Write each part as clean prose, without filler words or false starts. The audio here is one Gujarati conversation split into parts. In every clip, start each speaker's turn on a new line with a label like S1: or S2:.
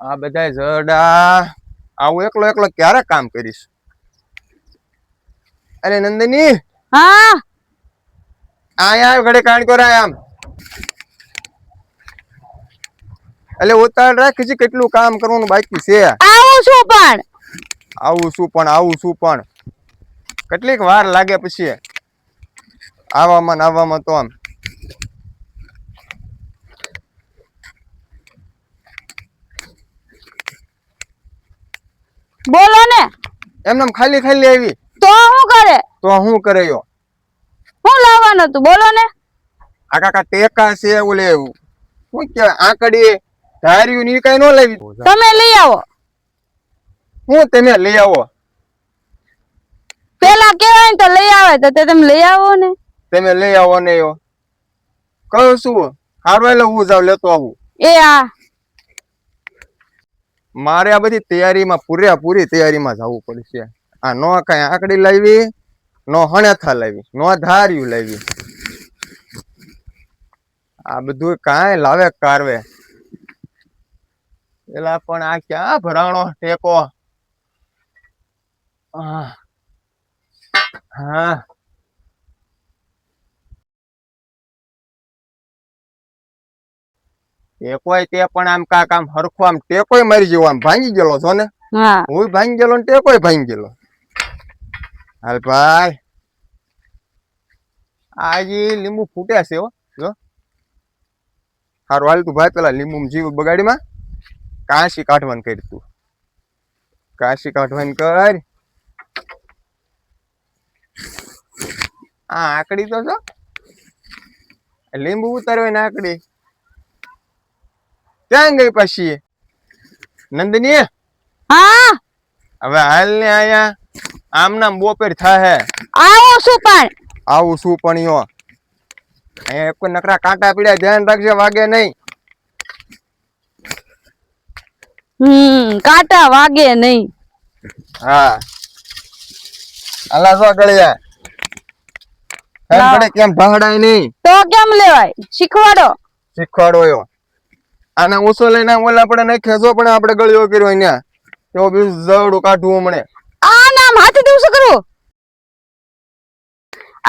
S1: આ બધા જડા આવું એકલો એકલો ક્યારે કામ કરીશ? અરે નંદની,
S2: હા
S1: આયા ઘડે કાણ કરાય આમ. એટલે ઉતાળ રાખ છે, કેટલું કામ કરવાનું બાકી છે.
S2: આવું છું
S1: પણ કેટલીક વાર લાગે પછી આવવામાં તો આમ.
S2: બોલો ને.
S1: એમને ખાલી ખાલી આવી
S2: તો શું કરે?
S1: તો હું કરે યો?
S2: હું લાવવાનું હતું બોલો ને.
S1: આ કાકા ટેકા છે ઓલે શું કહેવાય આંકડી ધાર્યું ની કઈ ન લેવી.
S2: તમે લઈ આવો.
S1: હું તમે લઈ આવો?
S2: પેલા કેવાય ને તો લઈ આવે તો તમે લઈ આવો ને.
S1: તમે લઈ આવો ને યો કહું શું હારવાય હું જાવ લેતો આવું.
S2: એ આ
S1: મારે આ બધી તૈયારીમાં પૂરી તૈયારીમાં જવું પડશે. આ નો કઈ આંકડી લાવી, નો હણેથા લાવી, નો ધાર્યું લાવી, આ બધું કાંઈ લાવે કારવે. પેલા પણ આ ક્યાં ભરાણો ટેકો. હા ટેકોય તે પણ આમ કાક આમ હરખો આમ ટેકોય મારી જેવો આમ ભાંગી ગયેલો છો ને.
S2: હા
S1: હું ભાંગી ગયેલો ને ટેકોય ભાંગી ગયેલો. હાલ ભાઈ આજે લીંબુ ફૂટ્યા છે હો. જો હારું હાલ તું ભાઈ પેલા લીંબુ જીવ બગાડીમાં કાશી કાઢવાનું કરી તું. કાશી કાઢવાની કર. આ આકડી તો જો લીંબુ ઉતારવા ને આકડી ક્યાં ગઈ પછી નંદની?
S2: હા
S1: હવે હાલ ને આયા આમ નામ બોપેર થાહે.
S2: આવું
S1: શું પણ યો અહીંયા કોઈ નકરા કાંટા પીડ્યા, ધ્યાન રાખજે વાગે નહીં.
S2: કાંટા વાગે નહીં.
S1: હા અલા જો ગળ્યા કેમ ભાડાય નહીં
S2: તો કેમ લેવાય? શીખવાડો
S1: યો. આને ઊંચો લઈને ઓલા આપણે નાખ્યા જો પણ આપણે ગળ્યો કર્યો અહીંયા તો બીજું જવડું કાઢવું હમણે.
S2: આ નામ હાથે દેવું શું કરું?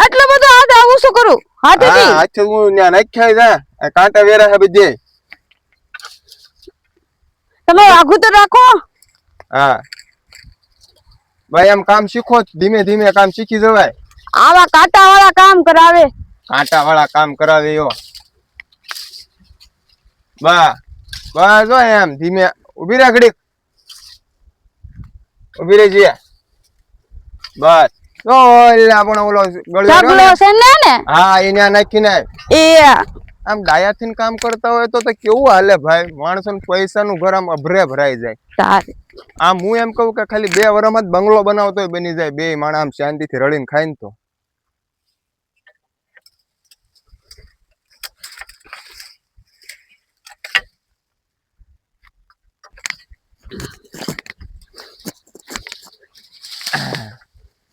S2: આટલો બધો હાથ આવું શું કરું?
S1: હાથે હું ત્યાં નાખ્યા જા કાંટા વેરા હે બધે.
S2: તમે આઘું તો રાખો.
S1: હા ભાઈ આમ કામ શીખો, ધીમે ધીમે કામ શીખી જવાય.
S2: આવા કાંટા વાળા કામ કરાવે
S1: યો. બસ જો એમ ધીમે ઉભી રે ઘડીક. ઉભી રે જી. બસ જો આપણે ઓલો ગળ્યો છે ને. હા એને નાખીને આમ ડાયાથી કામ કરતા હોય તો કેવું હાલે ભાઈ. માણસો પૈસાનું ઘર આમ અભરે ભરાઈ જાય. આમ હું એમ કહું કે ખાલી 2 વર્ષમાં જ બંગલો બનાવતો બની જાય. 2 માણસ આમ શાંતિથી રડીને ખાય ને તો.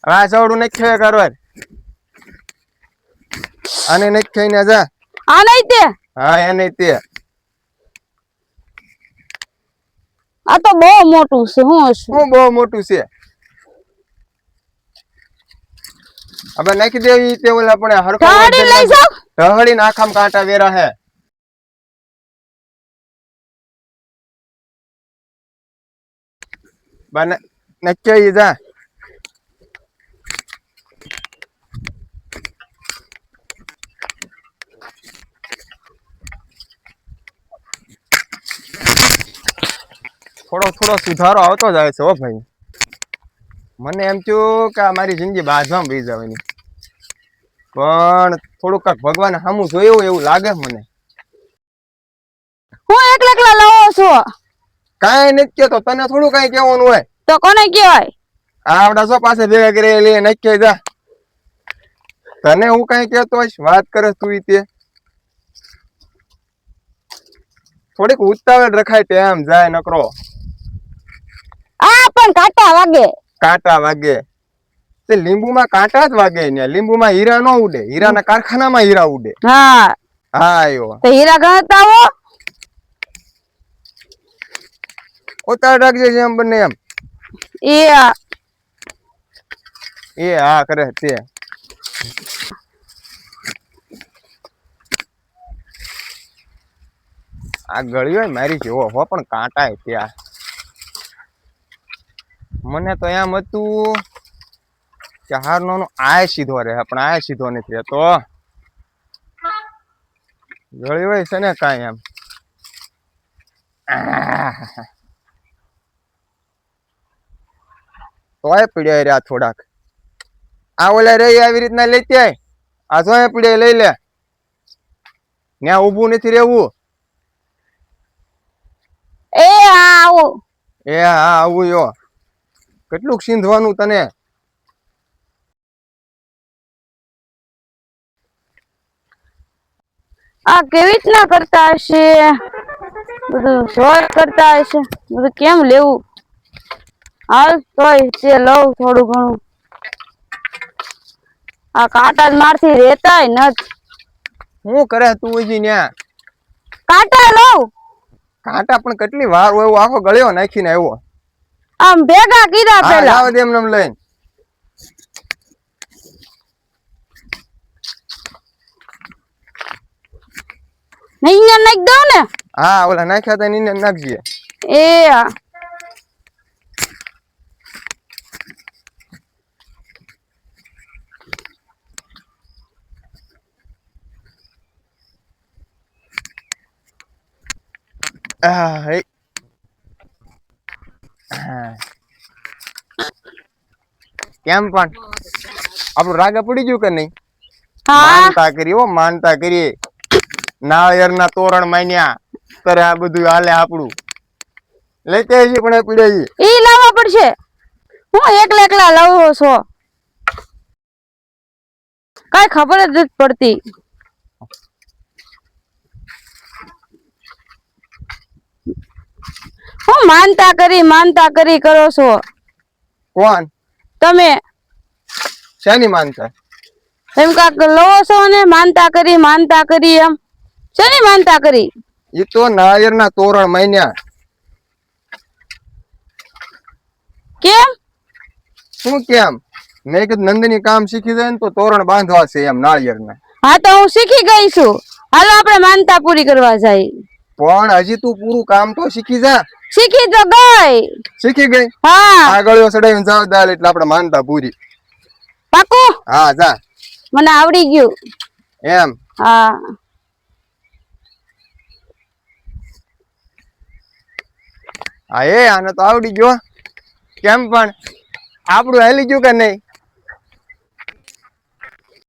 S1: હા સવડું નથી ખાય કારવાર. આને નથી ખાઈને જા.
S2: આ નહીં તે.
S1: હા એ નહીં તે.
S2: આ તો બહુ મોટું છે. શું
S1: બહુ મોટું છે? હવે નાખી દેવી તે ઓલા આપણે હરખો
S2: લઈ જાવ.
S1: ઢહળી નાખામ કાંટા વેરા હે. બને નક્કી જા. થોડો સુધારો આવતો જાય છે હો ભાઈ. મને એમ થયું કે મારી જિંદગી બાજવામાં બેસી જવાની, પણ થોડુંક ભગવાન સામું જોયું એવું લાગે મને.
S2: હું એકલા લાવો છો?
S1: કાંઈ નથી કેતો. તને થોડું કાંઈ કહેવાનું હોય
S2: તો કોને કહેવાય?
S1: આવડા જો પાસે ભેગા કરી લે નક્કી જા. તને હું કાંઈ કહેતો હોઈશ વાત કરે તું તે. થોડીક ઉતાવળ રખાય તેમ જાય નકરો.
S2: પણ કાંટા
S1: વાગે તે લીંબુમાં કાંટા જ વાગે ને. લીંબુમાં હીરા નો ઉડે. હીરાના કારખાનામાં હીરા ઉડે. હા હીરા ગણતા હો. ઉતાર રાખજે એમ બંને એમ.
S2: એ
S1: હા કરે તે. આ ગળ્યો મારી જેવો હો પણ કાંટા ત્યાં. મને તો એમ હતું કે હારનો આય સીધો રહે પણ આય સીધો નથી રહેતો. ગળ્યો હોય છે ને કાંઈ એમ. તોય પીડ્યા રહ્યા થોડાક. આ ઓલા રહી આવી રીતના લેતી આય. આ જો પીડ્યા લઈ લે. ત્યાં ઊભું નથી રહેવું.
S2: આવો.
S1: હા આવું યો. કેટલુંક સીંધવાનું તને.
S2: આ કેવી રીતના કરતા હશે બધું શોર્ટ કરતા હશે બધું કેમ લેવું. હાલ તોય તે લઉં થોડું ઘણું. આ કાંટા મારથી રેતાય નથી.
S1: શું કરે તું હજી ન્યા?
S2: કાંટા લઉં.
S1: કાંટા પણ કેટલી વાર હોય આખો ગળ્યો નાખીને આવ્યો.
S2: આમ ભેગા કીધા પેલા.
S1: આવ દે એમને લઈને.
S2: અહીંયા નાખ દઉં ને.
S1: હા ઓલા નાખ્યા હતા એને નાખજે. કેમ પણ આપણું રાગે પડી ગયું કે નહીં? માનતા કરી હો માનતા કરી. નાળિયેર ના તોરણ માન્યા ત્યારે આ બધું હાલે આપણું. લેતે છીએ પણ પીડે
S2: ઈ લાવવા પડશે. હું એકલા લાવો છો. કઈ ખબર જ નથી પડતી. હું માનતા કરી કરો છો.
S1: કોણ? તમે. શેની માનતા?
S2: એમ કાક લો છો ને માનતા કરી એમ. શેની માનતા કરી?
S1: એ તો નાળિયેર ના તોરણ માન્યા.
S2: કેમ?
S1: શું કેમ? મેં કીધું નંદની કામ શીખી જાય ને તો તોરણ બાંધવા છે એમ નાળિયેર ના.
S2: હા તો હું શીખી ગઈ છું. હાલો આપણે માનતા પૂરી કરવા જાય.
S1: પણ હજી તું પૂરું કામ તો શીખી જા.
S2: શીખી તો ગઈ.
S1: શીખી ગઈ?
S2: હા.
S1: આગળ ચડાવીને જાવ દાલ એટલે આપણે માનતા પૂરી.
S2: પાકું?
S1: હા જા.
S2: મને આવડી ગયું.
S1: એમ?
S2: હા.
S1: હા આને તો આવડી ગયો. કેમ પણ આપણું હાલી ગયું કે નહીં?